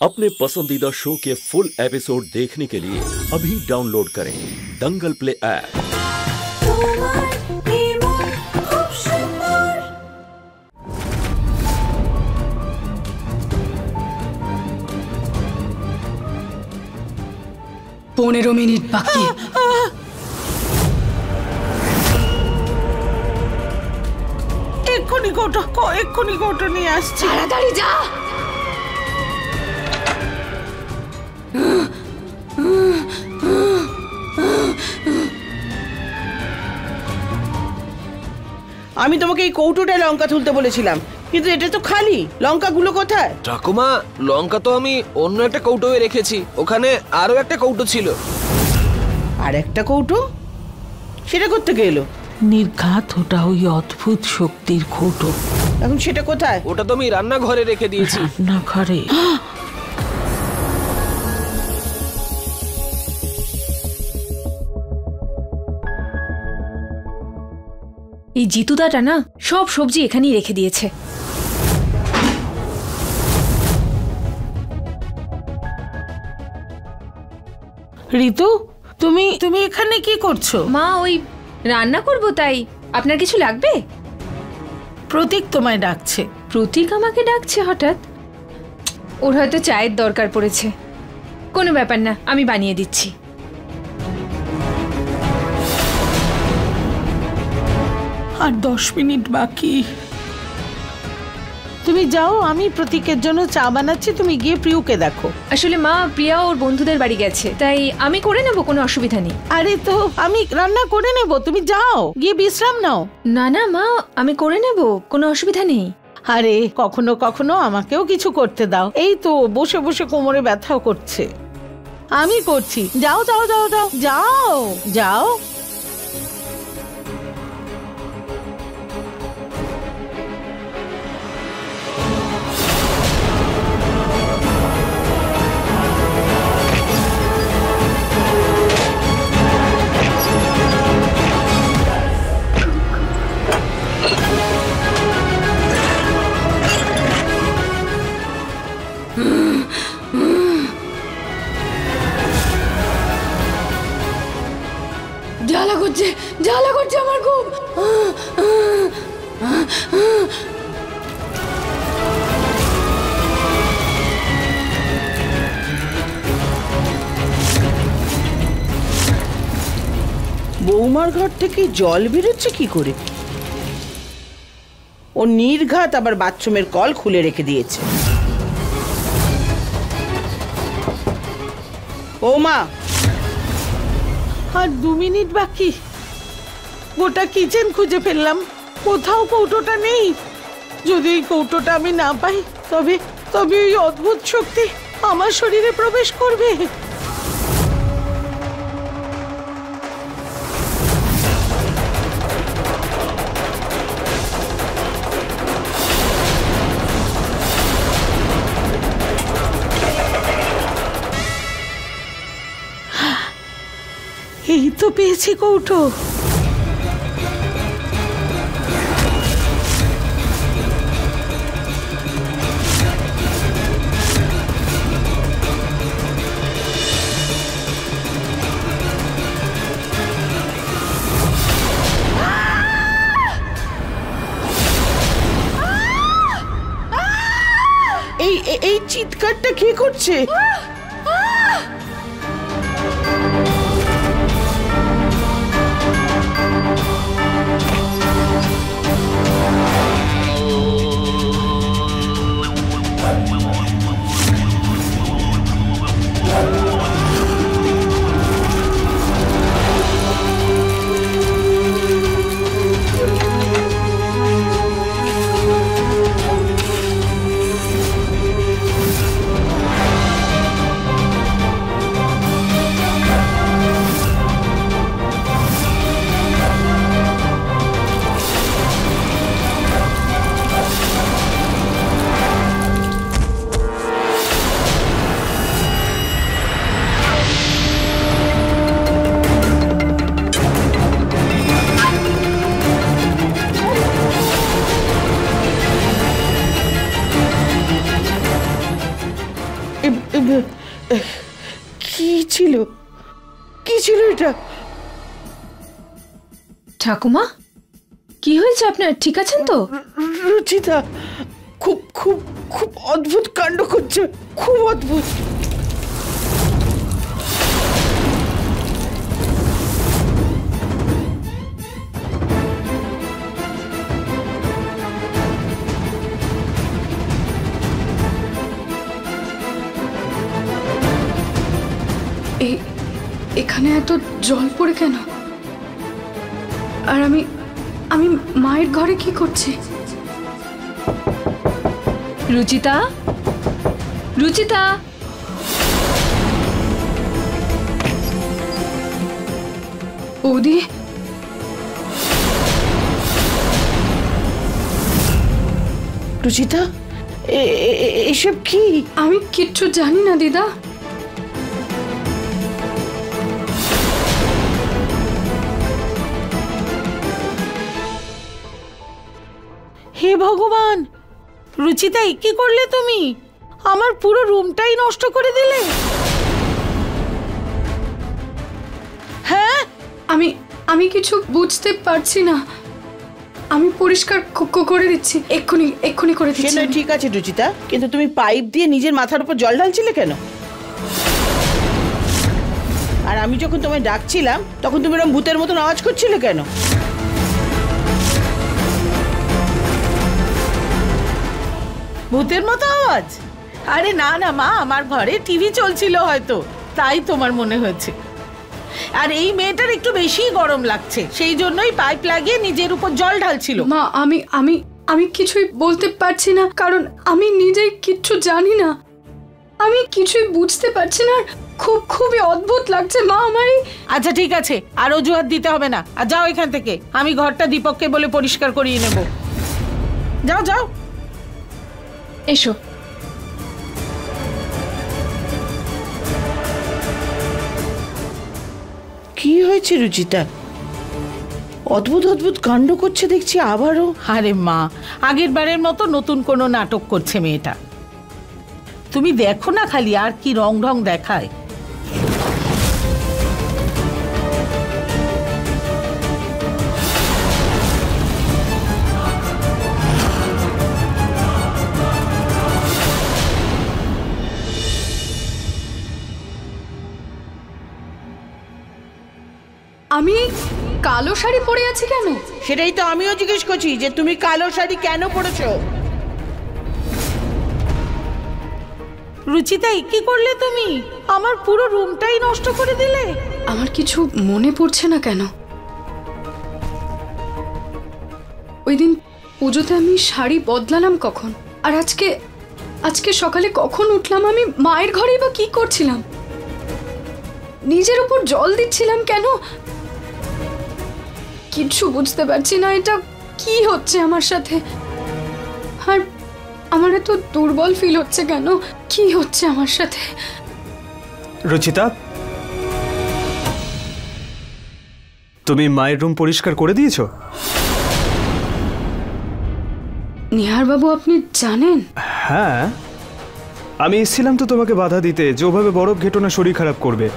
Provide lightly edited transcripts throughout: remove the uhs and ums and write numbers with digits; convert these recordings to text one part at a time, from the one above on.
अपने पसंदीदा शो के फुल एपिसोड देखने के लिए अभी डाउनलोड करें दंगल प्ले ऐप। পনেরো মিনিট বাকি। এক্ষুনি কৌটো নিয়ে আসছি। তাড়াতাড়ি যা। আমি তোমাকে এই কৌটোটায় লঙ্কা তুলতে বলেছিলাম, কিন্তু এটা তো খালি। লঙ্কাগুলো কোথায়? ঠাকুমা, লঙ্কা তো আমি অন্য একটা কৌটোয় রেখেছি। ওখানে আরো একটা কৌটো ছিল। আর একটা কৌটো? সেটা করতে গেলো নির্ঘাত ওটা ওই অদ্ভুত শক্তির কৌটো। এখন সেটা কোথায়? ওটা তো আমি রান্নাঘরে রেখে দিয়েছি। রান্নাঘরে? এই জিতুদাটা না সব সবজি এখানেই রেখে দিয়েছে। ঋতু, তুমি এখানে কি করছো? মা, ওই রান্না করব, তাই আপনার কিছু লাগবে? প্রতীক তোমায় ডাকছে। প্রতীক আমাকে ডাকছে হঠাৎ? ওর হয়তো চায়ের দরকার পড়েছে। কোনো ব্যাপার না, আমি বানিয়ে দিচ্ছি। আর 10 মিনিট বাকি। তুমি যাও, আমি প্রতীকের জন্য চা বানাচ্ছি, তুমি গিয়ে প্রিয়কে দেখো। আসলে মা, প্রিয়া ওর বন্ধুদের বাড়ি গেছে, তাই আমি করে নেব, কোনো অসুবিধা নেই। আরে তো আমি রান্না করে নেব, তুমি যাও গিয়ে বিশ্রাম নাও। না না মা, আমি করে নেব, কোনো অসুবিধা নেই। আরে কখনো কখনো আমাকেও কিছু করতে দাও। এই তো বসে বসে কোমরে ব্যথাও করছে। আমি করছি, যাও যাও যাও যাও যাও যাও। জ্বালা করছে আমার খুব। বৌমার ঘর থেকে জল বেরোচ্ছে কি করে? ও নির্ঘাত আবার বাথরুমের কল খুলে রেখে দিয়েছে। বৌমা, আর 2 মিনিট বাকি। গোটা কিচেন খুঁজে ফেললাম, কোথাও কৌটোটা নেই। যদি এই কৌটোটা আমি না পাই, তবে ওই অদ্ভুত শক্তি আমার শরীরে প্রবেশ করবে। এই তো পেয়েছি কৌটো। এই চিৎকারটা কে করছে? কি ছিল এটা? ঠাকুমা, কি হয়েছে আপনার? ঠিক আছেন তো? রুচিতা খুব খুব খুব অদ্ভুত কাণ্ড করছে, খুব অদ্ভুত। এখানে এত জল পড়ে কেন? আর আমি আমি মায়ের ঘরে কি করছি? রুচিতা, রুচিতা, বৌদি, রুচিতা এসব কি? আমি কিচ্ছু জানি না দিদা। হে ভগবান, রুচিতা কি করলে তুমি? আমার পুরো রুমটাই নষ্ট করে দিলে। হ্যাঁ, আমি কিছু বুঝতে পারছি না। আমি পরিষ্কার করে দিচ্ছি, এক্ষুনি করে সে দিচ্ছি। নয়, ঠিক আছে রুচিতা, কিন্তু তুমি পাইপ দিয়ে নিজের মাথার উপর জল ঢালছিলে কেন? আর আমি যখন তোমায় ডাকছিলাম তখন তুমি এরকম ভূতের মতন আওয়াজ করছিলে কেন? ভূতের মতো আওয়াজ? আরে না না মা, আমার ঘরে টিভি চলছিল হয়তো, তাই তোমার মনে হয়েছে। আর এই মেয়েটার একটু বেশি গরম লাগছে, সেই জন্যই পাইপ লাগিয়ে নিজের উপর জল ঢালছিল। মা, আমি কিছুই বলতে পারছি না, কারণ আমি নিজেই কিচ্ছু জানি না। আমি কিছুই বুঝতে পারছি না, খুবই অদ্ভুত লাগছে মা আমার। আচ্ছা ঠিক আছে, আর অজুহাত দিতে হবে না, আর যাও এখান থেকে। আমি ঘরটা দীপককে বলে পরিষ্কার করিয়ে নেব। যাও যাও। এসো। কি হয়েছে রুচিতা? অদ্ভুত অদ্ভুত কাণ্ড করছে দেখছি আবারও। আরে মা, আগের বারের মতো নতুন কোনো নাটক করছে মেয়েটা। তুমি দেখো না খালি আর কি রং ঢং দেখায়। আমি কালো শাড়ি পরে আছি কেন? সেটাই তো আমিও জিজ্ঞেস করছি, যে তুমি কালো শাড়ি কেন পরেছো? রুচিতা কি করলে তুমি? আমার পুরো রুমটাই নষ্ট করে দিলে। আমার কিছু মনে পড়ছে না কেন। ওই দিন পুজোতে আমি শাড়ি বদলালাম কখন? আর আজকে সকালে কখন উঠলাম? আমি মায়ের ঘরেই বা কি করছিলাম? নিজের উপর জল দিচ্ছিলাম কেন? কিচ্ছু বুঝতে পারছি না, এটা কি হচ্ছে আমার সাথে। আর আমার এত দুর্বল ফিল হচ্ছে কেন? কি হচ্ছে আমার সাথে? রুচিতা, তুমি মায়ের রুম পরিষ্কার করে দিয়েছো? নিহার বাবু, আপনি জানেন? হ্যাঁ, আমি এসেছিলাম তো তোমাকে বাধা দিতে, যে ওভাবে বরফ ঘেটো না, শরীর খারাপ করবে।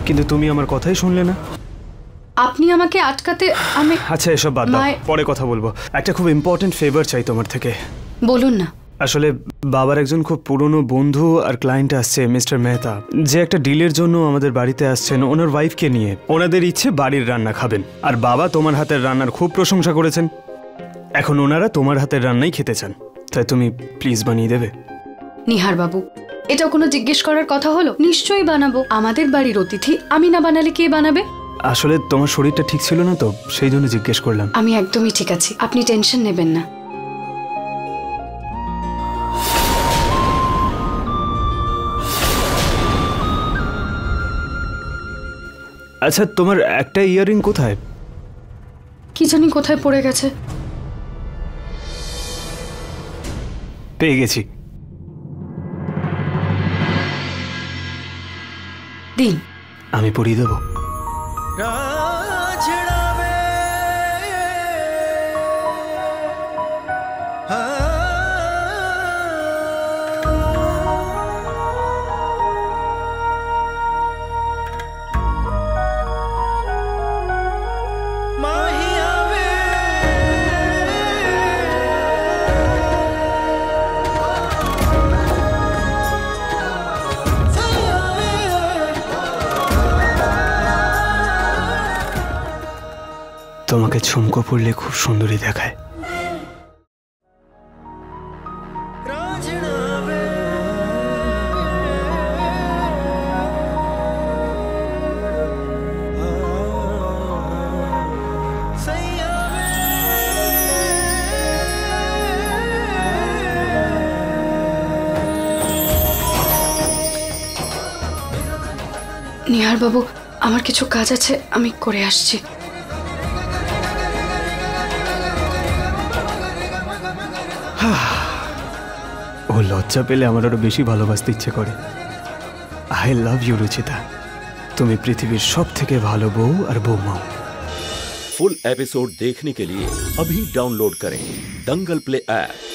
কিন্তু তুমি আমার কথাই শুনলে না। আপনি আমাকে আটকাতে। আমি আচ্ছা এসব বাদ দাও, পরে কথা বলবো। একটা খুব ইম্পর্টেন্ট ফেভার চাই তোমার থেকে। বলুন না। আসলে বাবার একজন খুব পুরনো বন্ধু আর ক্লায়েন্ট আসছে, মিস্টার মেহতা, যে একটা ডিলের জন্য আমাদের বাড়িতে আসছেন ওনার ওয়াইফকে নিয়ে। ওনাদের ইচ্ছে বাড়ির রান্না খাবেন, আর বাবা তোমার হাতের রান্নার খুব প্রশংসা করেছেন। এখন ওনারা তোমার হাতের রান্নাই খেতে চান, তাই তুমি প্লিজ বানিয়ে দেবে। নিহার বাবু, এটা কোনো জিজ্ঞেস করার কথা হলো? নিশ্চয়ই বানাবো। আমাদের বাড়ির অতিথি, আমি না বানালে কে বানাবে? আসলে তোমার শরীরটা ঠিক ছিল না তো, সেই জন্য জিজ্ঞেস করলাম। আমি একদমই ঠিক আছি, আপনি টেনশন নেবেন না। আচ্ছা, তোমার একটা ইয়াররিং কোথায়? কি জানি কোথায় পড়ে গেছে। পেয়ে গেছি। দিন, আমি পরিয়ে দেবো। তোমাকে ঝুমকো পরলে খুব সুন্দরী দেখায়। নিহার বাবু, আমার কিছু কাজ আছে, আমি করে আসছি। ও লজ্জা পেলে আমার আরো বেশি ভালোবাসতে ইচ্ছে করে। আই লাভ ইউ রুচিতা, তুমি পৃথিবীর সব থেকে ভালো বউ আর বৌমাও। फुल एपिसोड देखने के लिए अभी डाउनलोड करें दंगल प्ले ऐप।